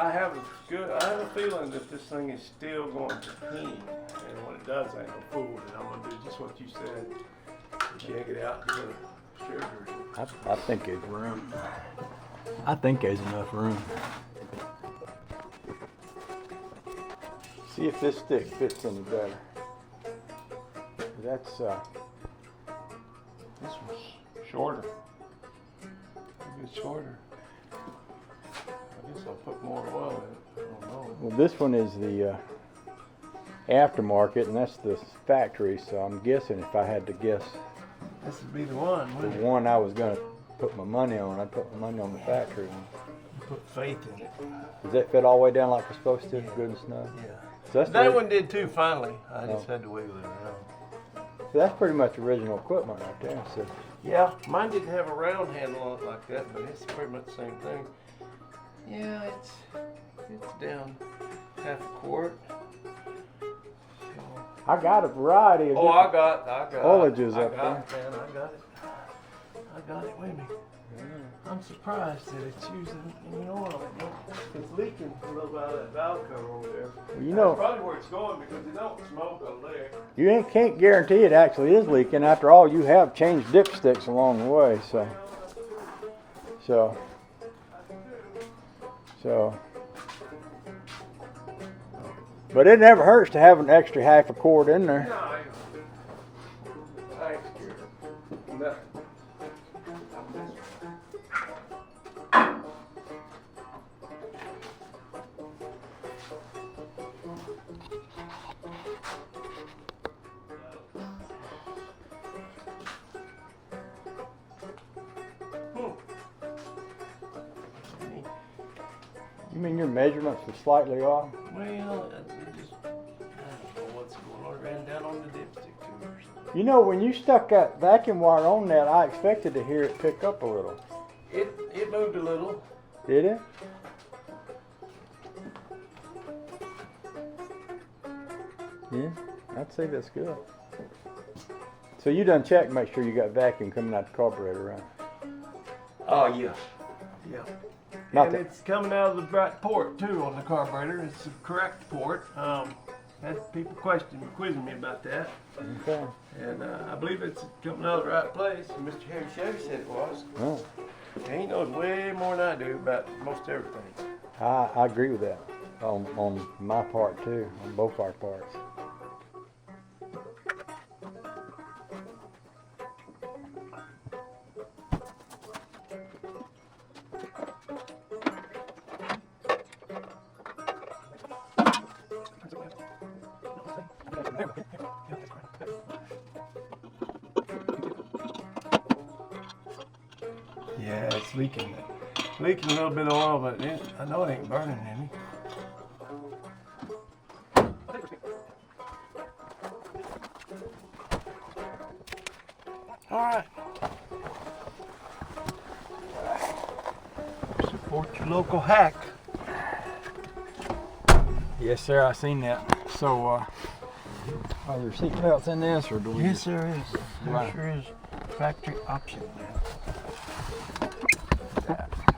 I have a feeling that this thing is still going to ping, and when it does, I ain't no fool, and I'm gonna do just what you said. Check it out, put a sugar. I think there's room. I think there's enough room. See if this stick fits any better. That's This one's shorter. A bit shorter. I guess I'll put more oil in it. I don't know. well. This one is the aftermarket, and that's the factory. So I'm guessing if I had to guess, This would be the one, the wouldn't it? one I was gonna put my money on, I'd put my money on the factory one. Put faith in it. Does that fit all the way down like it's supposed to? Good and snug. Yeah. So that's That the- one did too, finally. I just had to wiggle it around. So that's pretty much original equipment right there. So Yeah, mine didn't have a round handle on it like that, but it's pretty much the same thing. Yeah, it's down half a quart. So, I got a variety of I different got oilages I up got it, man, I got it with me. I'm surprised that it's using any oil. It's leaking a little bit out of that valve cover over there. Well, you know, That's probably where it's going because it don't smoke a lick. you can't guarantee it actually is leaking. After all, you have changed dipsticks along the way, so. But it never hurts to have an extra half a quart in there. No, I ain't scared. Nothing. You mean your measurements were slightly off? Well, I don't know what's going on. It ran down on the dipstick too or something. You know, when you stuck that vacuum wire on that, I expected to hear it pick up a little. It moved a little. Did it? Yeah, I'd say that's good. So you done check and make sure you got vacuum coming out the carburetor, right? Oh yeah. Yeah. Not And that- it's coming out of the right port too on the carburetor. It's the correct port. Had people quizzing me about that, Okay. and I believe it's coming out of the right place. And Mr. Harry Chevy said it was. Oh, And he knows way more than I do about most everything. I agree with that on my part too, on both our parts. Yeah, it's leaking. Leaking a little bit of oil, but I know it ain't burning any. All right. Support your local hack. Yes, sir. I seen that. So, are there seat belts in this, or do we? Yes, there is. There Right. sure is. Factory option. Just...